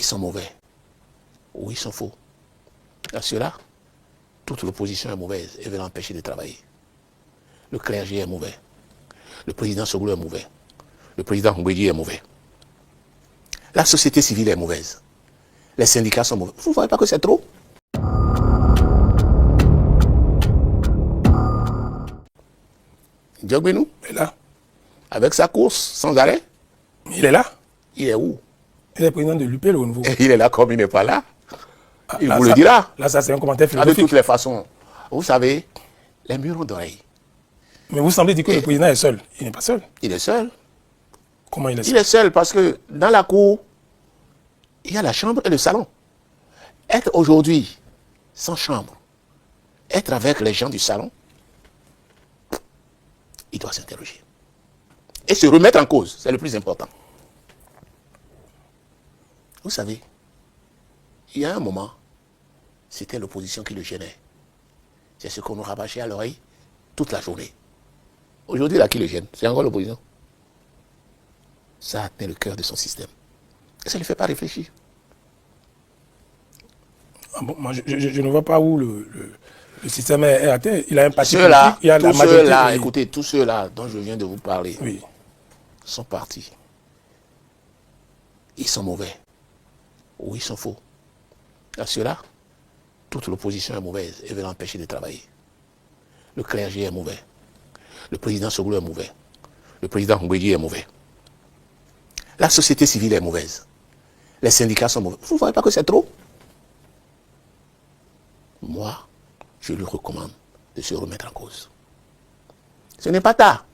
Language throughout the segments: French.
ils sont mauvais ou ils sont faux. À ceux-là, toute l'opposition est mauvaise et veut l'empêcher de travailler. Le clergé est mauvais. Le président Soglo est mauvais. Le président Mbeki est mauvais. La société civile est mauvaise. Les syndicats sont mauvais. Vous ne voyez pas que c'est trop? Diogbenou est là. Avec sa course sans arrêt. Il est là. Il est où? Il est président de l'UPL au nouveau. Il est là comme il n'est pas là. Il là, vous ça, le dira. Là, ça c'est un commentaire De philosophique. toutes les façons, vous savez, les murs ont d'oreilles. Mais vous semblez dire que le président est seul. Il n'est pas seul. Il est seul. Comment il est seul? Il est seul parce que dans la cour, il y a la chambre et le salon. Être aujourd'hui sans chambre, être avec les gens du salon, il doit s'interroger. Et se remettre en cause, c'est le plus important. Vous savez, il y a un moment, c'était l'opposition qui le gênait. C'est ce qu'on nous rabâchait à l'oreille toute la journée. Aujourd'hui, là, qui le gêne? C'est encore l'opposition. Ça atteint le cœur de son système. Et ça ne lui fait pas réfléchir. Ah bon, moi, je ne vois pas où le système est atteint. Il a un parti Ceux-là, politique, il y a la tous majorité. ceux-là, Oui. écoutez, tous ceux-là dont je viens de vous parler, Oui. sont partis. Ils sont mauvais. Ou ils sont faux. À ceux-là, toute l'opposition est mauvaise et veut l'empêcher de travailler. Le clergé est mauvais. Le président Soglo est mauvais. Le président Mbeki est mauvais. La société civile est mauvaise. Les syndicats sont mauvais. Vous ne voyez pas que c'est trop? Moi, je lui recommande de se remettre en cause. Ce n'est pas tard.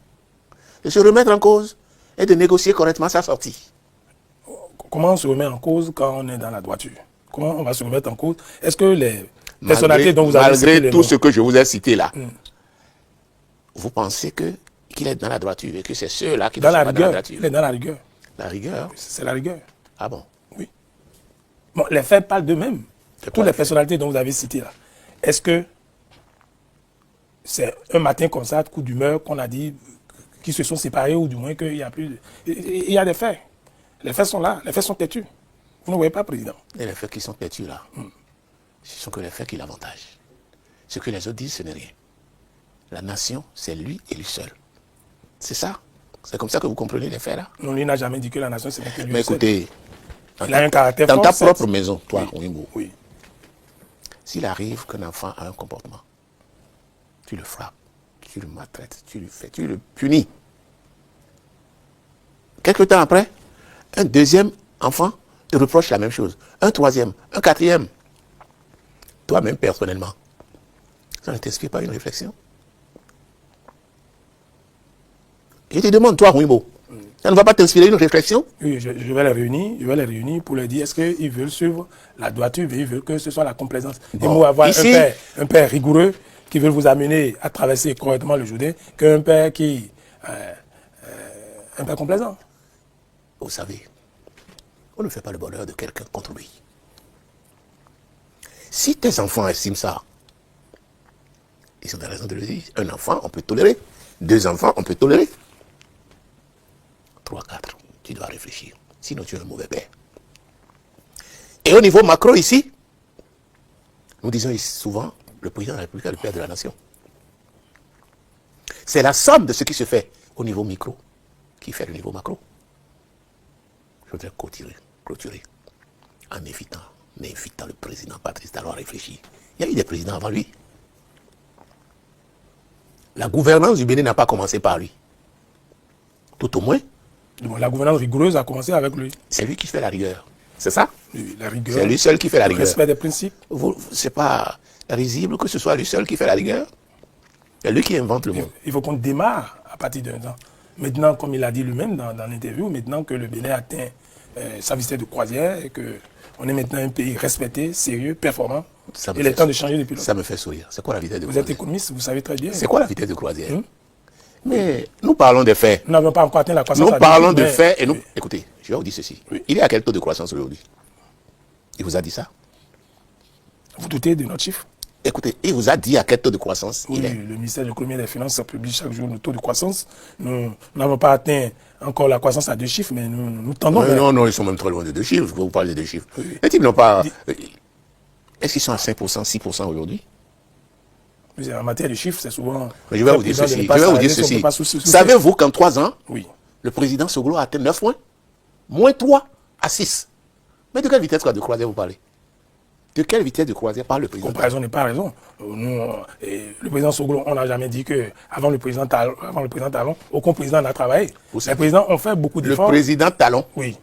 De se remettre en cause et de négocier correctement sa sortie. Comment on se remet en cause quand on est dans la droiture? Comment on va se remettre en cause? Est-ce que les personnalités dont vous avez cité malgré les tout noms, ce que je vous ai cité là, vous pensez qu'il est dans la droiture et que c'est ceux-là qui ne dans sont la pas dans la rigueur, droiture? il est dans la rigueur. La rigueur? C'est la rigueur. Ah bon? Oui. Bon, les faits parlent d'eux-mêmes. C'est Toutes quoi les les faits? personnalités dont vous avez cité là. Est-ce que c'est un matin comme ça, de coup d'humeur, qu'on a dit qu'ils se sont séparés ou du moins qu'il n'y a plus de... Il y a des faits. Les faits sont là, les faits sont têtus. Vous ne voyez pas, Président? Et les faits qui sont têtus là, ce sont que les faits qui l'avantagent. Ce que les autres disent, ce n'est rien. La nation, c'est lui et lui seul. C'est ça. C'est comme ça que vous comprenez les faits là. Non, lui n'a jamais dit que la nation, c'était que lui Mais seul. écoutez, Il a un caractère dans fort, ta certes. propre maison, toi, Wimbo, Oui. s'il arrive qu'un enfant a un comportement, tu le frappes, tu le maltraites, tu le punis. Quelque temps après, un deuxième enfant te reproche la même chose. Un troisième, un quatrième. Toi-même, personnellement, ça ne t'inspire pas une réflexion? Je te demande, toi, Wimbo, ça ne va pas t'inspirer une réflexion? Oui, je vais les réunir pour leur dire est-ce qu'ils veulent suivre la droiture, ils veulent que ce soit la complaisance. Ils vont avoir ici, un père rigoureux qui veut vous amener à traverser correctement le Jourdain qu'un père qui un père complaisant. vous savez, on ne fait pas le bonheur de quelqu'un contre lui. Si tes enfants estiment ça, ils ont raison de le dire. Un enfant, on peut tolérer. 2 enfants, on peut tolérer. 3, 4, tu dois réfléchir. Sinon, tu es un mauvais père. Et au niveau macro ici, nous disons souvent, le président de la République est le père de la nation. C'est la somme de ce qui se fait au niveau micro qui fait le niveau macro. Je voudrais clôturer en invitant le président Patrice Talon à réfléchir. Il y a eu des présidents avant lui. La gouvernance du Bénin n'a pas commencé par lui. Tout au moins, La gouvernance rigoureuse a commencé avec lui. c'est lui qui fait la rigueur. C'est ça? La rigueur, C'est lui seul qui fait la le rigueur. respect des principes. C'est pas risible que ce soit lui seul qui fait la rigueur. C'est lui qui invente le monde. Il faut qu'on démarre à partir d'un temps. Maintenant, comme il a dit lui-même dans l'interview, maintenant que le Bénin atteint sa vitesse de croisière et qu'on est maintenant un pays respecté, sérieux, performant, il est temps de changer de pilote. Ça me fait sourire. C'est quoi la vitesse de Vous croisière? êtes économiste, vous savez très bien. C'est quoi la vitesse de croisière? Mais nous parlons des faits. Nous n'avons pas encore atteint la croissance. Nous parlons de mais- faits et nous... Écoutez, je vais vous dire ceci. Il est à quel taux de croissance aujourd'hui? Il vous a dit ça? Vous doutez de notre chiffre? Écoutez, il vous a dit à quel taux de croissance Oui, il est. le ministère de l'économie et des finances publie chaque jour le taux de croissance. Nous n'avons pas atteint encore la croissance à 2 chiffres, mais nous tendons vers... Non, ils sont même très loin de 2 chiffres. Vous parlez de 2 chiffres. Oui. Les types n'ont pas... Est-ce qu'ils sont à 5%, 6% aujourd'hui? En matière de chiffres, c'est souvent... Mais je vais vous dire ceci. Savez-vous qu'en 3 ans, oui, le président Soglo a atteint 9 points? Moins 3 à 6. Mais de quelle vitesse de croisière vous parlez? De quelle vitesse de croisière parle le président? Comparaison n'est pas raison. Nous, le président Soglo, on n'a jamais dit que avant le président Talon, aucun président n'a travaillé. Les présidents ont fait beaucoup d'efforts. Le président Talon oui,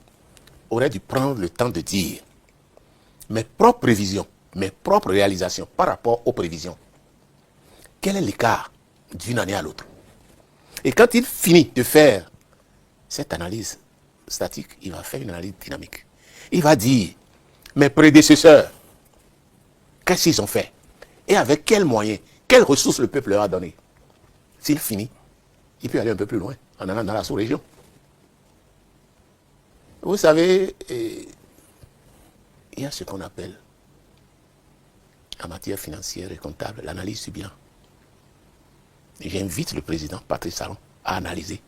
aurait dû prendre le temps de dire mes propres prévisions, mes propres réalisations par rapport aux prévisions. Quel est l'écart d'une année à l'autre? Et quand il finit de faire cette analyse statique, il va faire une analyse dynamique. Il va dire, mes prédécesseurs, qu'est-ce qu'ils ont fait? Et avec quels moyens, quelles ressources le peuple leur a donné? S'il finit, il peut aller un peu plus loin, en allant dans la sous-région. Vous savez, il y a ce qu'on appelle, en matière financière et comptable, l'analyse du bilan. J'invite le président Patrice Talon à analyser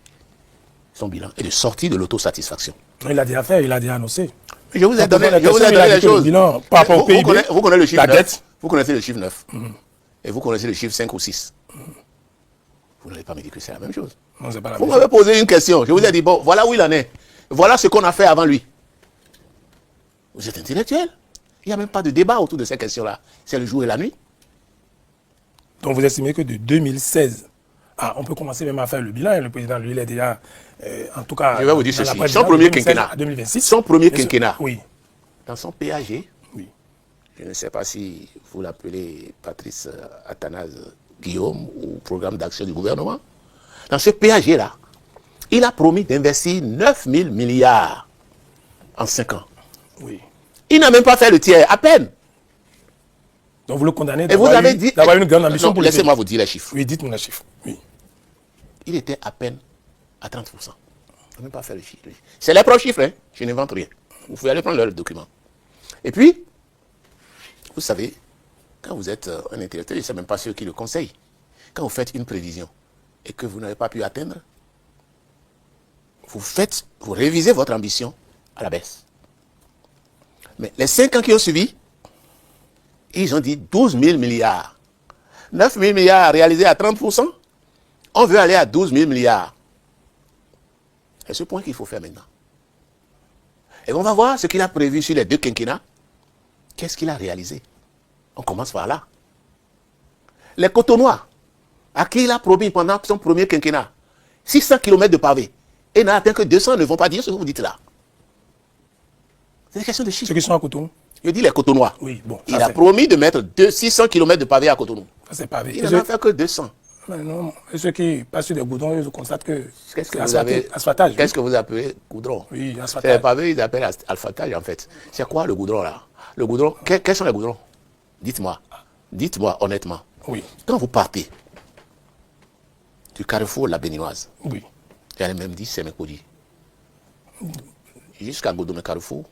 son bilan et de sortir de l'autosatisfaction. Il a déjà fait, il a déjà annoncé. Je vous ai donné les choses. Bilan, par rapport au PIB, vous connaissez le chiffre la 9. dette. Vous connaissez le chiffre 9. Et vous connaissez le chiffre 5 ou 6. Vous n'allez pas me dire que c'est la même chose. Non, c'est pas la Vous même chose. m'avez posé une question. Je vous ai dit, bon, voilà où il en est. Voilà ce qu'on a fait avant lui. Vous êtes intellectuel. Il n'y a même pas de débat autour de ces questions-là. C'est le jour et la nuit. Donc vous estimez que de 2016, on peut commencer même à faire le bilan. Et le président, lui, il est déjà, en tout cas... Je vais vous dire ceci. Son premier quinquennat. 2026. Son premier quinquennat. Oui. Dans son PAG, Oui. je ne sais pas si vous l'appelez Patrice Athanase Guillaume ou programme d'action du gouvernement. Dans ce PAG-là, il a promis d'investir 9 000 milliards en 5 ans. Oui. Il n'a même pas fait le tiers, à peine. Donc vous le condamnez Et vous avez dit... d'avoir une grande ambition pour laissez-moi vous dire les chiffres. Oui, dites-moi les chiffres. Oui. Il était à peine à 30%. Il n'a même pas fait le chiffre. C'est les propres chiffres, hein. Je n'invente rien. Vous pouvez aller prendre leur document. Et puis, vous savez, quand vous êtes un intellectuel, ce n'est même pas ceux qui le conseillent. Quand vous faites une prévision et que vous n'avez pas pu atteindre, vous révisez votre ambition à la baisse. Mais les 5 ans qui ont suivi, ils ont dit 12 000 milliards. 9 000 milliards réalisés à 30%. On veut aller à 12 000 milliards. C'est ce point qu'il faut faire maintenant. Et on va voir ce qu'il a prévu sur les 2 quinquennats. Qu'est-ce qu'il a réalisé? On commence par là. Les Cotonois, à qui il a promis pendant son premier quinquennat 600 km de pavés, et n'a atteint que 200, ne vont pas dire ce que vous dites là. C'est une question de chiffres. Ceux qui sont à Cotonou? Je dis les Cotonois. Oui, bon. Il a promis de mettre 600 km de pavés à Cotonou. Ça, c'est pavé. Il n'en a fait que 200. Mais non, et ceux qui passent sur des goudrons, ils constatent que Qu'est-ce que c'est vous avez? asphaltage. Qu'est-ce que vous appelez goudron? Oui, C'est asphaltage. les pavés, ils appellent asphaltage en fait. C'est quoi le goudron là? Le goudron, quels sont les goudrons? Dites-moi. Dites-moi honnêtement. Oui, Quand vous partez du carrefour La Béninoise, oui. j'allais même dire c'est Mekodi, jusqu'à Godomé Carrefour,